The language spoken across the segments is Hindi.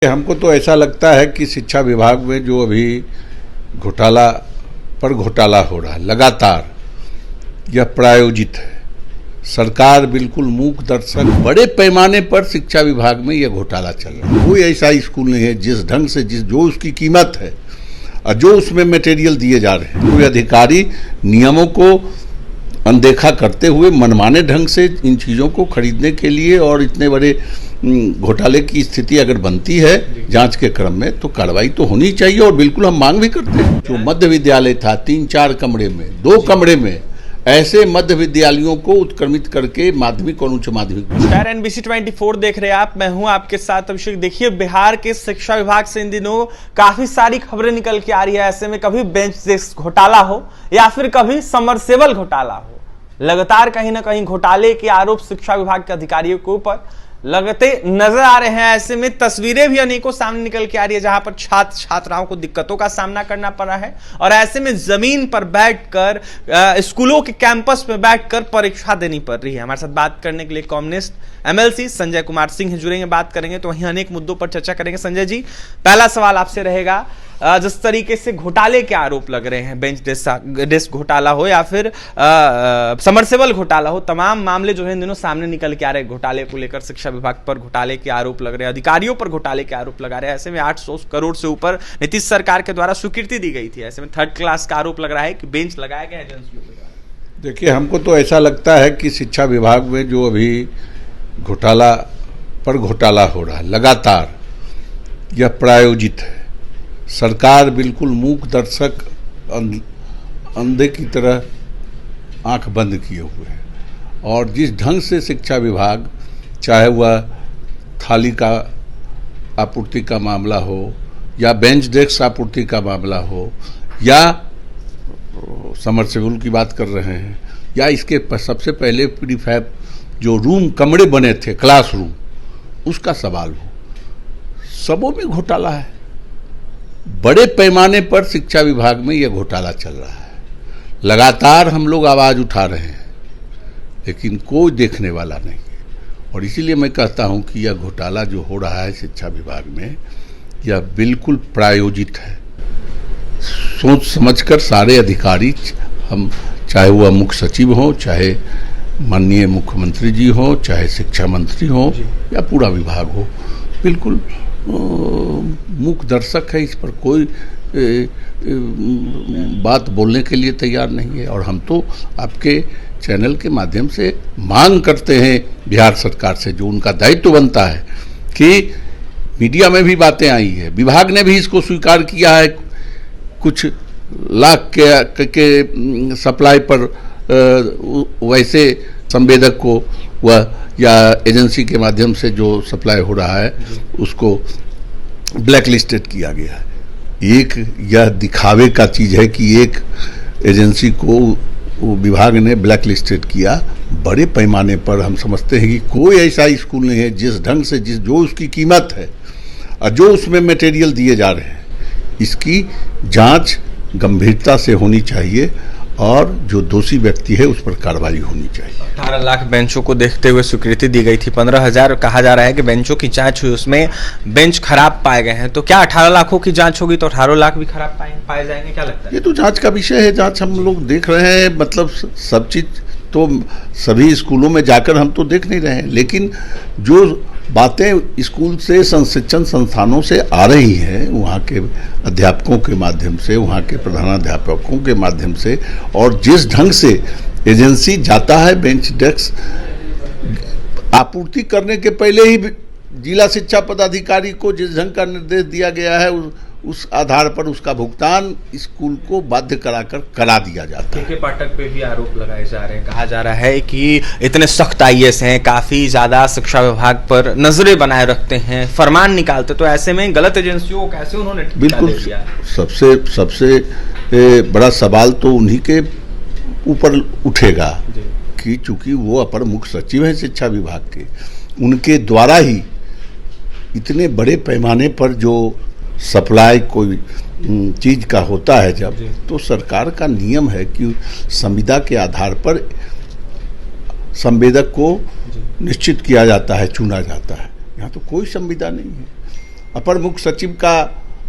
हमको तो ऐसा लगता है कि शिक्षा विभाग में जो अभी घोटाला पर घोटाला हो रहा है लगातार, यह प्रायोजित है। सरकार बिल्कुल मूक दर्शक, बड़े पैमाने पर शिक्षा विभाग में यह घोटाला चल रहा है। कोई ऐसा स्कूल नहीं है जिस ढंग से जो उसकी कीमत है और जो उसमें मटेरियल दिए जा रहे हैं, कोई अधिकारी नियमों को अनदेखा करते हुए मनमाने ढंग से इन चीज़ों को खरीदने के लिए, और इतने बड़े घोटाले की स्थिति अगर बनती है जांच के क्रम में, तो कार्रवाई तो होनी चाहिए। और बिल्कुल हम मांग भी करते हैं। जो मध्य विद्यालय था 3-4 कमरे में, 2 कमरे में, ऐसे मध्य विद्यालयों को उत्क्रमित करके माध्यमिक और उच्च माध्यमिक। NBC 24 देख रहे हैं आप, मैं हूं आपके साथ अभिषेक। देखिए, बिहार के शिक्षा विभाग से इन दिनों काफी सारी खबरें निकल के आ रही है। ऐसे में कभी बेंच डेस्क घोटाला हो या फिर कभी समरसेबल घोटाला हो, लगातार कहीं ना कहीं घोटाले के आरोप शिक्षा विभाग के अधिकारियों के ऊपर लगते नजर आ रहे हैं। ऐसे में तस्वीरें भी अनेकों सामने निकल के आ रही है, जहां पर छात्र छात्राओं को दिक्कतों का सामना करना पड़ा है, और ऐसे में जमीन पर बैठकर स्कूलों के कैंपस में बैठकर परीक्षा देनी पड़ रही है। हमारे साथ बात करने के लिए कम्युनिस्ट MLC संजय कुमार सिंह जुड़ेंगे, बात करेंगे। तो वहीं अनेक मुद्दों पर चर्चा करेंगे। संजय जी, पहला सवाल आपसे रहेगा, जिस तरीके से घोटाले के आरोप लग रहे हैं, बेंच डेस्क घोटाला हो या फिर समरसेबल घोटाला हो, तमाम मामले जो है इन दिनों सामने निकल के आ रहे हैं। घोटाले को लेकर शिक्षा विभाग पर घोटाले के आरोप लग रहे हैं, अधिकारियों पर घोटाले के आरोप लगा रहे हैं। ऐसे में 800 करोड़ से ऊपर नीतीश सरकार के द्वारा स्वीकृति दी गई थी। ऐसे में 3rd क्लास का आरोप लग रहा है कि बेंच लगाया गया एजेंसियों के द्वारा। देखिए, हमको तो ऐसा लगता है कि शिक्षा विभाग में जो अभी घोटाला पर घोटाला हो रहा है लगातार, यह प्रायोजित है। सरकार बिल्कुल मूक दर्शक, अंधे की तरह आंख बंद किए हुए है। और जिस ढंग से शिक्षा विभाग, चाहे वह थाली का आपूर्ति का मामला हो या बेंच डेस्क आपूर्ति का मामला हो या समरसेबल की बात कर रहे हैं, या इसके सबसे पहले प्रीफैब जो रूम कमरे बने थे, क्लासरूम, उसका सवाल हो, सबों में घोटाला है। बड़े पैमाने पर शिक्षा विभाग में यह घोटाला चल रहा है। लगातार हम लोग आवाज़ उठा रहे हैं, लेकिन कोई देखने वाला नहीं है। और इसीलिए मैं कहता हूं कि यह घोटाला जो हो रहा है शिक्षा विभाग में, यह बिल्कुल प्रायोजित है। सोच समझकर सारे अधिकारी, हम चाहे वह मुख्य सचिव हो, चाहे माननीय मुख्यमंत्री जी हो, चाहे शिक्षा मंत्री हो या पूरा विभाग हो, बिल्कुल मूक दर्शक है। इस पर कोई बात बोलने के लिए तैयार नहीं है। और हम तो आपके चैनल के माध्यम से मांग करते हैं बिहार सरकार से, जो उनका दायित्व बनता है, कि मीडिया में भी बातें आई है, विभाग ने भी इसको स्वीकार किया है, कुछ लाख के सप्लाई पर वैसे संवेदक को वह या एजेंसी के माध्यम से जो सप्लाई हो रहा है उसको ब्लैक लिस्टेड किया गया है। एक यह दिखावे का चीज़ है कि एक एजेंसी को विभाग ने ब्लैक लिस्टेड किया। बड़े पैमाने पर हम समझते हैं कि कोई ऐसा स्कूल नहीं है जिस ढंग से जो उसकी कीमत है और जो उसमें मटेरियल दिए जा रहे हैं, इसकी जांच गंभीरता से होनी चाहिए और जो दोषी व्यक्ति है उस पर कार्रवाई होनी चाहिए। 18 लाख बेंचों को देखते हुए स्वीकृति दी गई थी। 15,000 कहा जा रहा है कि बेंचों की जांच हुई, उसमें बेंच खराब पाए गए हैं। तो क्या 18 लाखों की जांच होगी तो 18 लाख भी खराब पाए जाएंगे? क्या लगता है? ये तो जांच का विषय है, जांच हम लोग देख रहे हैं। मतलब सब चीज तो सभी स्कूलों में जाकर हम तो देख नहीं रहे हैं, लेकिन जो बातें स्कूल से, शिक्षण संस्थानों से आ रही हैं, वहाँ के अध्यापकों के माध्यम से, वहाँ के प्रधानाध्यापकों के माध्यम से, और जिस ढंग से एजेंसी जाता है बेंच डेस्क आपूर्ति करने के पहले ही जिला शिक्षा पदाधिकारी को जिस ढंग का निर्देश दिया गया है, उस आधार पर उसका भुगतान स्कूल को बाध्य कराकर करा दिया जाता है। पाठक पे भी आरोप लगाए जा रहे हैं। कहा जा रहा है कि इतने सख्त IAS हैं, काफी ज्यादा शिक्षा विभाग पर नजरें बनाए रखते हैं, फरमान निकालते, तो ऐसे में गलत एजेंसियों को कैसे उन्होंने बिल्कुल सबसे बड़ा सवाल तो उन्हीं के ऊपर उठेगा कि चूंकि वो अपर मुख्य सचिव हैं शिक्षा विभाग के, उनके द्वारा ही इतने बड़े पैमाने पर जो सप्लाई कोई चीज़ का होता है जब, तो सरकार का नियम है कि संविदा के आधार पर संवेदक को निश्चित किया जाता है, चुना जाता है। यहाँ तो कोई संविदा नहीं है। अपर मुख्य सचिव का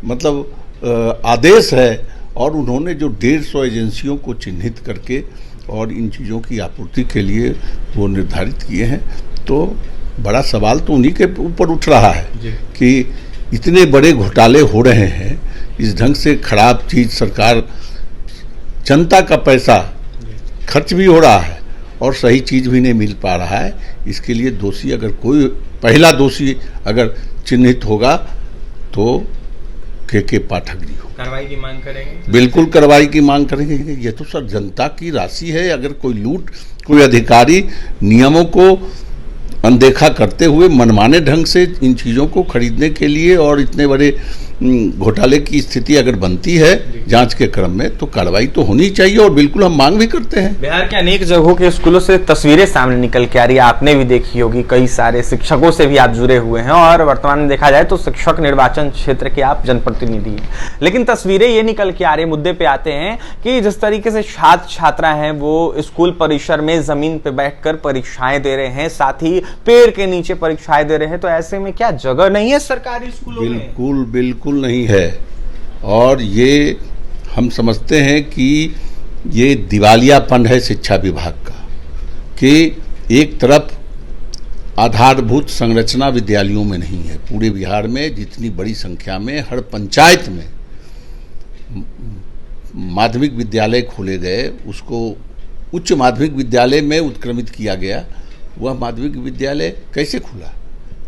मतलब आदेश है और उन्होंने जो 150 एजेंसियों को चिन्हित करके और इन चीज़ों की आपूर्ति के लिए वो निर्धारित किए हैं, तो बड़ा सवाल तो उन्हीं के ऊपर उठ रहा है कि इतने बड़े घोटाले हो रहे हैं, इस ढंग से खराब चीज़ सरकार, जनता का पैसा खर्च भी हो रहा है और सही चीज़ भी नहीं मिल पा रहा है। इसके लिए दोषी अगर कोई पहला दोषी अगर चिन्हित होगा तो के पाठक जी हो। कार्रवाई की मांग करेंगे? बिल्कुल कार्रवाई की मांग करेंगे। ये तो सर जनता की राशि है, अगर कोई लूट, कोई अधिकारी नियमों को अनदेखा करते हुए मनमाने ढंग से इन चीज़ों को खरीदने के लिए और इतने बड़े घोटाले की स्थिति अगर बनती है जांच के क्रम में, तो कार्रवाई तो होनी चाहिए और बिल्कुल हम मांग भी करते हैं। बिहार के अनेक जगहों के स्कूलों से तस्वीरें सामने निकल के आ रही है, आपने भी देखी होगी, कई सारे शिक्षकों से भी आप जुड़े हुए हैं और वर्तमान में देखा जाए तो शिक्षक निर्वाचन क्षेत्र के आप जनप्रतिनिधि हैं। लेकिन तस्वीरें ये निकल के आ रही, मुद्दे पे आते हैं कि जिस तरीके से छात्र छात्रा हैं वो स्कूल परिसर में जमीन पे बैठकर परीक्षाएं दे रहे हैं, साथ ही पेड़ के नीचे परीक्षाएं दे रहे हैं, तो ऐसे में क्या जगह नहीं है सरकारी स्कूलों में? बिल्कुल बिल्कुल नहीं है। और ये हम समझते हैं कि ये दिवालियापन है शिक्षा विभाग का, कि एक तरफ आधारभूत संरचना विद्यालयों में नहीं है। पूरे बिहार में जितनी बड़ी संख्या में हर पंचायत में माध्यमिक विद्यालय खोले गए, उसको उच्च माध्यमिक विद्यालय में उत्क्रमित किया गया, वह माध्यमिक विद्यालय कैसे खुला?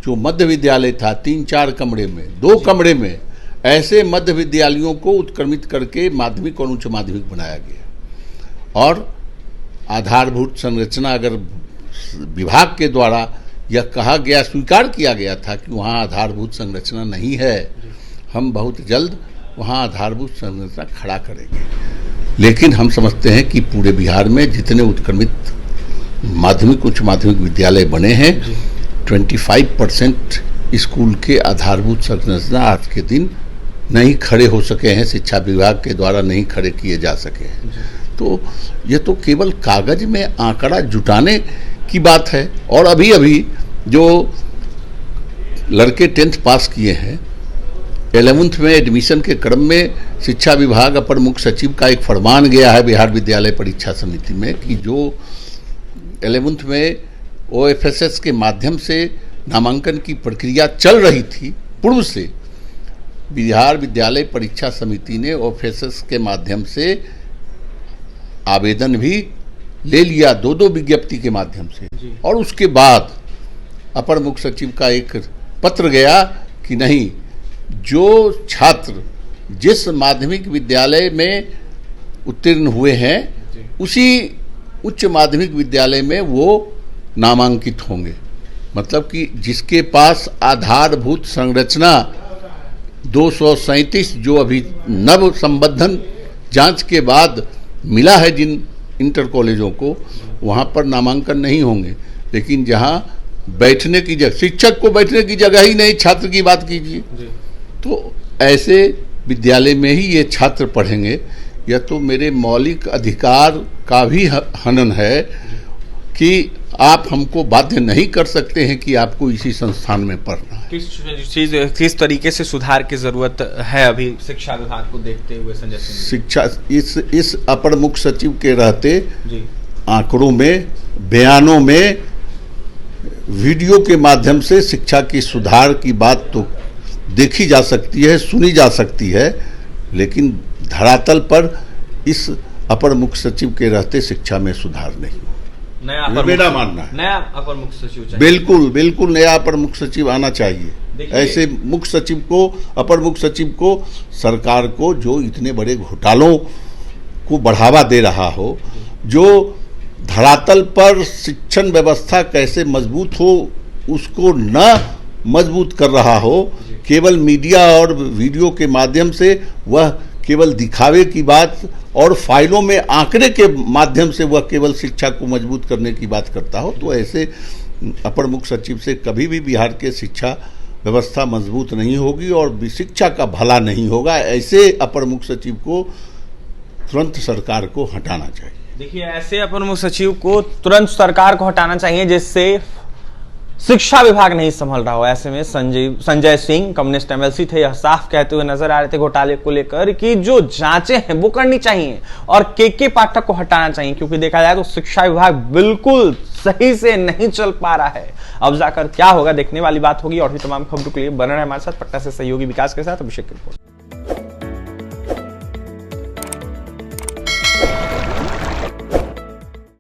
जो मध्य विद्यालय था 3-4 कमरे में, 2 कमरे में, ऐसे मध्य विद्यालयों को उत्क्रमित करके माध्यमिक और उच्च माध्यमिक बनाया गया। और आधारभूत संरचना अगर विभाग के द्वारा यह कहा गया, स्वीकार किया गया था कि वहाँ आधारभूत संरचना नहीं है, हम बहुत जल्द वहाँ आधारभूत संरचना खड़ा करेंगे। लेकिन हम समझते हैं कि पूरे बिहार में जितने उत्क्रमित माध्यमिक उच्च माध्यमिक विद्यालय बने हैं, 25% स्कूल के आधारभूत संरचना आज के दिन नहीं खड़े हो सके हैं, शिक्षा विभाग के द्वारा नहीं खड़े किए जा सके हैं। तो ये तो केवल कागज में आंकड़ा जुटाने की बात है। और अभी अभी जो लड़के 10th पास किए हैं, 11th में एडमिशन के क्रम में शिक्षा विभाग अपर मुख्य सचिव का एक फरमान गया है बिहार विद्यालय परीक्षा समिति में कि जो 11th में OFSS के माध्यम से नामांकन की प्रक्रिया चल रही थी, पूर्व से बिहार विद्यालय परीक्षा समिति ने OFSS के माध्यम से आवेदन भी ले लिया, 2-2 विज्ञप्ति के माध्यम से। और उसके बाद अपर मुख्य सचिव का एक पत्र गया कि नहीं, जो छात्र जिस माध्यमिक विद्यालय में उत्तीर्ण हुए हैं उसी उच्च माध्यमिक विद्यालय में वो नामांकित होंगे। मतलब कि जिसके पास आधारभूत संरचना 237 जो अभी नव संबंधन जांच के बाद मिला है जिन इंटर कॉलेजों को, वहाँ पर नामांकन नहीं होंगे। लेकिन जहाँ बैठने की जगह, शिक्षक को बैठने की जगह ही नहीं, छात्र की बात कीजिए, तो ऐसे विद्यालय में ही ये छात्र पढ़ेंगे। यह तो मेरे मौलिक अधिकार का भी हनन है कि आप हमको बाध्य नहीं कर सकते हैं कि आपको इसी संस्थान में पढ़ना है। किस तरीके से सुधार की जरूरत है अभी शिक्षा विभाग को देखते हुए संजय सिंह? शिक्षा इस अपर मुख्य सचिव के रहते आंकड़ों में, बयानों में, वीडियो के माध्यम से शिक्षा की सुधार की बात तो देखी जा सकती है, सुनी जा सकती है, लेकिन धरातल पर इस अपर मुख्य सचिव के रहते शिक्षा में सुधार नहीं। मेरा मानना है नया अपर मुख्य सचिव चाहिए। बिल्कुल बिल्कुल नया अपर मुख्य सचिव आना चाहिए। ऐसे मुख्य सचिव को, अपर मुख्य सचिव को, सरकार को जो इतने बड़े घोटालों को बढ़ावा दे रहा हो, जो धरातल पर शिक्षण व्यवस्था कैसे मजबूत हो उसको न मजबूत कर रहा हो, केवल मीडिया और वीडियो के माध्यम से वह केवल दिखावे की बात और फाइलों में आंकड़े के माध्यम से वह केवल शिक्षा को मजबूत करने की बात करता हो, तो ऐसे अपर मुख्य सचिव से कभी भी बिहार के शिक्षा व्यवस्था मजबूत नहीं होगी और शिक्षा का भला नहीं होगा। ऐसे अपर मुख्य सचिव को तुरंत सरकार को हटाना चाहिए। देखिए, ऐसे अपर मुख्य सचिव को तुरंत सरकार को हटाना चाहिए, जिससे शिक्षा विभाग नहीं संभल रहा हो। ऐसे में संजय सिंह कम्युनिस्ट एमएलसी थे, यह साफ कहते हुए नजर आ रहे थे घोटाले को लेकर कि जो जांचें हैं वो करनी चाहिए और के पाठक को हटाना चाहिए, क्योंकि देखा जाए तो शिक्षा विभाग बिल्कुल सही से नहीं चल पा रहा है। अब जाकर क्या होगा देखने वाली बात होगी। और भी तमाम खबरों के लिए बने रहे हमारे साथ। पटना से सहयोगी विकास के साथ अभिषेक की रिपोर्ट।